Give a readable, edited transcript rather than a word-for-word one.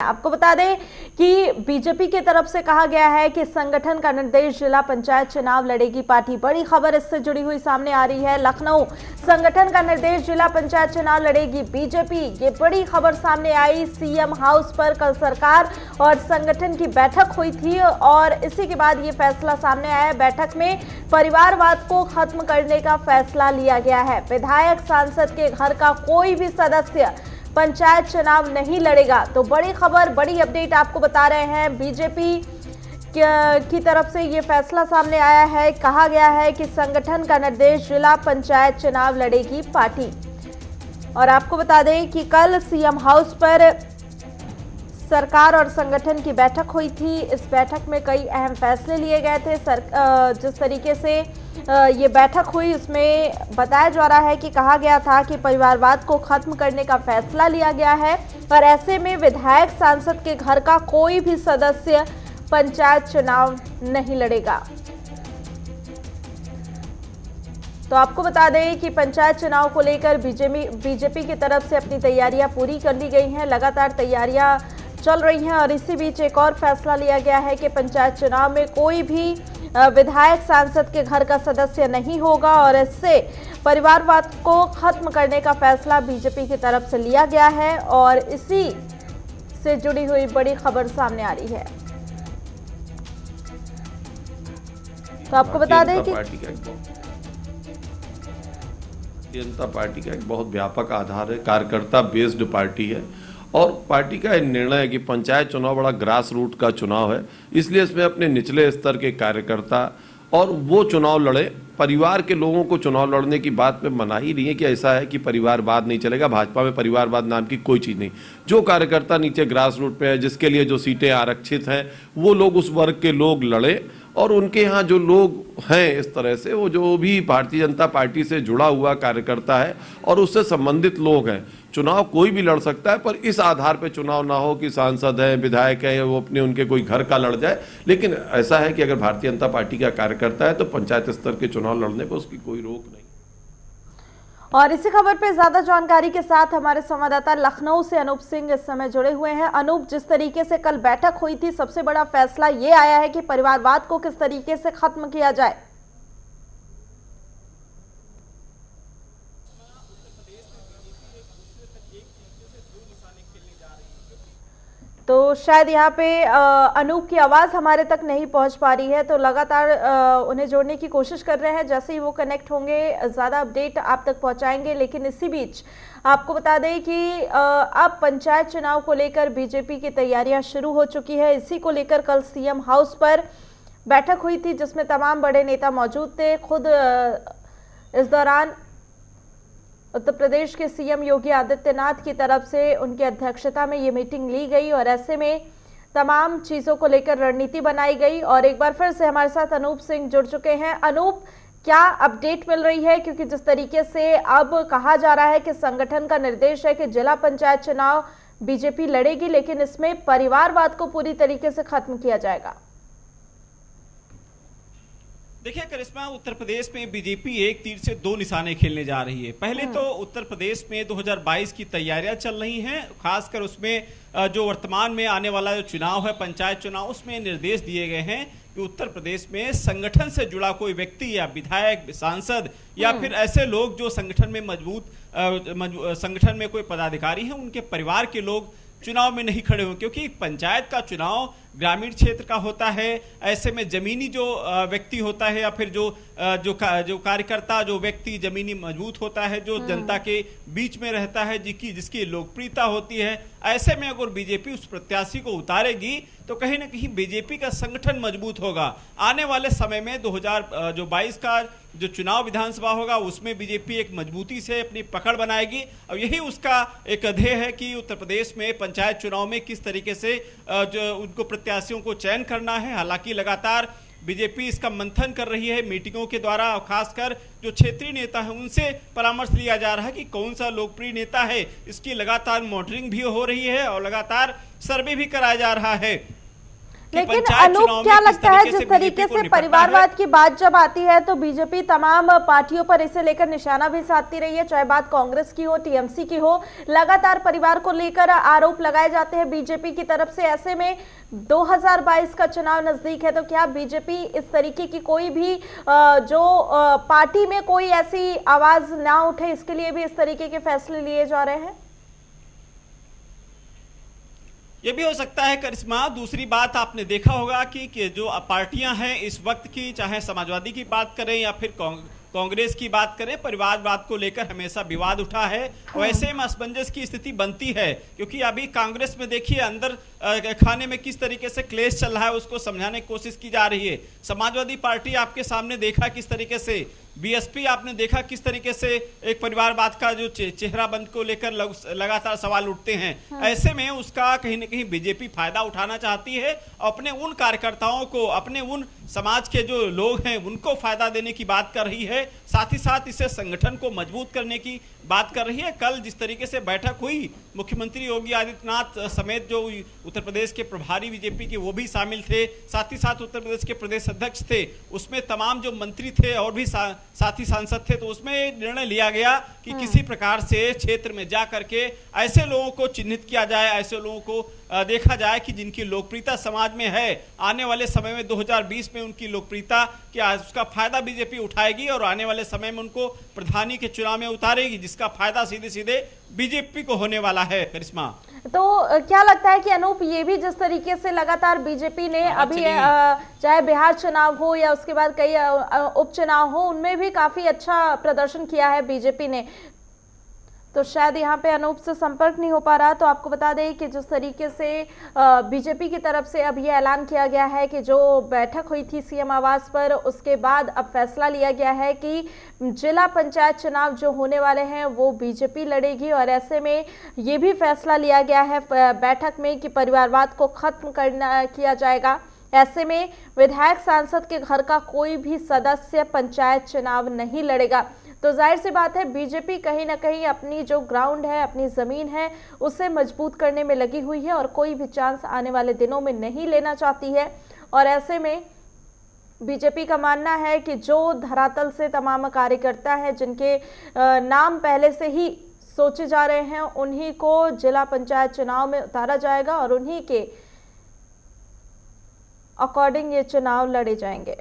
आपको बता दें कि बीजेपी की तरफ से कहा गया है कि संगठन का निर्देश जिला पंचायत चुनाव लड़ेगी पार्टी। बड़ी खबर इससे जुड़ी हुई सामने आ रही है। लखनऊ संगठन का निर्देश जिला पंचायत चुनाव लड़ेगी बीजेपी। ये बड़ी खबर सामने आई। सीएम हाउस पर कल सरकार और संगठन की बैठक हुई थी और इसी के बाद ये फैसला सामने आया। बैठक में परिवारवाद को खत्म करने का फैसला लिया गया है। विधायक सांसद के घर का कोई भी सदस्य पंचायत चुनाव नहीं लड़ेगा। तो बड़ी खबर, बड़ी अपडेट आपको बता रहे हैं। बीजेपी की तरफ से ये फैसला सामने आया है। कहा गया है कि संगठन का निर्देश जिला पंचायत चुनाव लड़ेगी पार्टी। और आपको बता दें कि कल सीएम हाउस पर सरकार और संगठन की बैठक हुई थी। इस बैठक में कई अहम फैसले लिए गए थे। जिस तरीके से ये बैठक हुई उसमें बताया जा रहा है कि कहा गया था कि परिवारवाद को खत्म करने का फैसला लिया गया है और ऐसे में विधायक सांसद के घर का कोई भी सदस्य पंचायत चुनाव नहीं लड़ेगा। तो आपको बता दें कि पंचायत चुनाव को लेकर बीजेपी की तरफ से अपनी तैयारियां पूरी कर ली गई हैं। लगातार तैयारियां चल रही हैं और इसी बीच एक और फैसला लिया गया है कि पंचायत चुनाव में कोई भी विधायक सांसद के घर का सदस्य नहीं होगा और इससे परिवारवाद को खत्म करने का फैसला बीजेपी की तरफ से लिया गया है और इसी से जुड़ी हुई बड़ी खबर सामने आ रही है। तो आपको बता दें कि जनता पार्टी का एक बहुत व्यापक आधार है, कार्यकर्ता बेस्ड पार्टी है और पार्टी का निर्णय है कि पंचायत चुनाव बड़ा ग्रास रूट का चुनाव है, इसलिए इसमें अपने निचले स्तर के कार्यकर्ता और वो चुनाव लड़े। परिवार के लोगों को चुनाव लड़ने की बात में मना ही नहीं है कि ऐसा है कि परिवारवाद नहीं चलेगा। भाजपा में परिवारवाद नाम की कोई चीज़ नहीं। जो कार्यकर्ता नीचे ग्रास रूट पे है, जिसके लिए जो सीटें आरक्षित हैं, वो लोग उस वर्ग के लोग लड़े और उनके यहाँ जो लोग हैं इस तरह से, वो जो भी भारतीय जनता पार्टी से जुड़ा हुआ कार्यकर्ता है और उससे संबंधित लोग हैं, चुनाव कोई भी लड़ सकता है। पर इस आधार पे चुनाव ना हो कि सांसद है, विधायक है, वो अपने उनके कोई घर का लड़ जाए। लेकिन ऐसा है कि अगर भारतीय जनता पार्टी का कार्यकर्ता है तो पंचायत स्तर के चुनाव लड़ने पर उसकी कोई रोक नहीं। और इसी खबर पे ज्यादा जानकारी के साथ हमारे संवाददाता लखनऊ से अनूप सिंह इस समय जुड़े हुए हैं। अनूप, जिस तरीके से कल बैठक हुई थी, सबसे बड़ा फैसला ये आया है कि परिवारवाद को किस तरीके से खत्म किया जाए। तो शायद यहाँ पे अनूप की आवाज़ हमारे तक नहीं पहुँच पा रही है, तो लगातार उन्हें जोड़ने की कोशिश कर रहे हैं। जैसे ही वो कनेक्ट होंगे ज़्यादा अपडेट आप तक पहुँचाएंगे। लेकिन इसी बीच आपको बता दें कि अब पंचायत चुनाव को लेकर बीजेपी की तैयारियां शुरू हो चुकी है। इसी को लेकर कल सीएम हाउस पर बैठक हुई थी जिसमें तमाम बड़े नेता मौजूद थे। खुद इस दौरान उत्तर प्रदेश के सीएम योगी आदित्यनाथ की तरफ से उनकी अध्यक्षता में ये मीटिंग ली गई और ऐसे में तमाम चीज़ों को लेकर रणनीति बनाई गई। और एक बार फिर से हमारे साथ अनूप सिंह जुड़ चुके हैं। अनूप, क्या अपडेट मिल रही है? क्योंकि जिस तरीके से अब कहा जा रहा है कि संगठन का निर्देश है कि जिला पंचायत चुनाव बीजेपी लड़ेगी, लेकिन इसमें परिवारवाद को पूरी तरीके से खत्म किया जाएगा। देखिए करिश्मा, उत्तर प्रदेश में बीजेपी एक तीर से दो निशाने खेलने जा रही है। पहले तो उत्तर प्रदेश में 2022 की तैयारियां चल रही हैं, खासकर उसमें जो वर्तमान में आने वाला जो चुनाव है पंचायत चुनाव, उसमें निर्देश दिए गए हैं कि उत्तर प्रदेश में संगठन से जुड़ा कोई व्यक्ति या विधायक, सांसद या फिर ऐसे लोग जो संगठन में संगठन में कोई पदाधिकारी हैं, उनके परिवार के लोग चुनाव में नहीं खड़े हों। क्योंकि पंचायत का चुनाव ग्रामीण क्षेत्र का होता है, ऐसे में जमीनी जो व्यक्ति होता है या फिर जो कार्यकर्ता, जो व्यक्ति जमीनी मजबूत होता है, जो जनता के बीच में रहता है, जिसकी लोकप्रियता होती है, ऐसे में अगर बीजेपी उस प्रत्याशी को उतारेगी तो कहीं ना कहीं बीजेपी का संगठन मजबूत होगा। आने वाले समय में 2022 का जो चुनाव विधानसभा होगा उसमें बीजेपी एक मजबूती से अपनी पकड़ बनाएगी और यही उसका एक ध्येय है कि उत्तर प्रदेश में पंचायत चुनाव में किस तरीके से जो उनको प्रत्याशियों को चयन करना है। हालांकि लगातार बीजेपी इसका मंथन कर रही है मीटिंगों के द्वारा और खासकर जो क्षेत्रीय नेता है उनसे परामर्श लिया जा रहा है कि कौन सा लोकप्रिय नेता है। इसकी लगातार मॉनिटरिंग भी हो रही है और लगातार सर्वे भी कराया जा रहा है। कि लेकिन पंचायत अनूप चुनाव में क्या किस लगता है तरीके जिस से तरीके बीजेपी को से निपटना परिवारवाद है। की बात जब आती है तो बीजेपी तमाम पार्टियों पर इसे लेकर निशाना भी साधती रही है, चाहे बात कांग्रेस की हो, टीएमसी की हो। लगातार परिवार को लेकर आरोप लगाए जाते हैं बीजेपी की तरफ से। ऐसे में 2022 का चुनाव नजदीक है, तो क्या बीजेपी इस तरीके की कोई भी जो पार्टी में कोई ऐसी आवाज ना उठे, इसके लिए भी इस तरीके के फैसले लिए जा रहे हैं? ये भी हो सकता है करिश्मा। दूसरी बात आपने देखा होगा कि जो पार्टियां हैं इस वक्त की, चाहे समाजवादी की बात करें या फिर कांग्रेस की बात करें, परिवारवाद को लेकर हमेशा विवाद उठा है। वैसे में असमंजस की स्थिति बनती है, क्योंकि अभी कांग्रेस में देखिए अंदर खाने में किस तरीके से क्लेश चल रहा है, उसको समझाने की कोशिश की जा रही है। समाजवादी पार्टी आपके सामने देखा किस तरीके से, बीएसपी आपने देखा किस तरीके से एक परिवारवाद का जो चेहरा बंद को लेकर लगातार सवाल उठते हैं। ऐसे में उसका कहीं ना कहीं बीजेपी फायदा उठाना चाहती है, अपने उन कार्यकर्ताओं को, अपने उन समाज के जो लोग हैं उनको फायदा देने की बात कर रही है। साथ ही साथ इसे संगठन को मजबूत करने की बात कर रही है। कल जिस तरीके से बैठक हुई, मुख्यमंत्री योगी आदित्यनाथ समेत जो उत्तर प्रदेश के प्रभारी बीजेपी के वो भी शामिल थे, साथ ही साथ उत्तर प्रदेश के प्रदेश अध्यक्ष थे, उसमें तमाम जो मंत्री थे और भी साथी सांसद थे, तो उसमें निर्णय लिया गया कि किसी प्रकार से क्षेत्र में जा करके ऐसे लोगों को चिन्हित किया जाए, ऐसे लोगों को देखा जाए कि जिनकी लोकप्रियता समाज में है। आने वाले समय में 2020 में उनकी लोकप्रियता क्या उसका फायदा बीजेपी उठाएगी और आने वाले समय में उनको प्रधानी के चुनाव में उतारेगी, जिसका फायदा सीधे सीधे बीजेपी को होने वाला है। करिश्मा, तो क्या लगता है कि अनूप, ये भी जिस तरीके से लगातार बीजेपी ने अभी चाहे बिहार चुनाव हो या उसके बाद कई उपचुनाव हो, उनमें भी काफी अच्छा प्रदर्शन किया है बीजेपी ने, तो शायद यहाँ पे अनूप से संपर्क नहीं हो पा रहा। तो आपको बता दें कि जिस तरीके से बीजेपी की तरफ से अब ये ऐलान किया गया है कि जो बैठक हुई थी सीएम आवास पर, उसके बाद अब फैसला लिया गया है कि जिला पंचायत चुनाव जो होने वाले हैं वो बीजेपी लड़ेगी। और ऐसे में ये भी फैसला लिया गया है बैठक में कि परिवारवाद को खत्म किया जाएगा। ऐसे में विधायक सांसद के घर का कोई भी सदस्य पंचायत चुनाव नहीं लड़ेगा। तो जाहिर सी बात है बीजेपी कहीं ना कहीं अपनी जो ग्राउंड है, अपनी जमीन है, उसे मजबूत करने में लगी हुई है और कोई भी चांस आने वाले दिनों में नहीं लेना चाहती है। और ऐसे में बीजेपी का मानना है कि जो धरातल से तमाम कार्यकर्ता हैं जिनके नाम पहले से ही सोचे जा रहे हैं, उन्हीं को जिला पंचायत चुनाव में उतारा जाएगा और उन्हीं के अकॉर्डिंग ये चुनाव लड़े जाएंगे।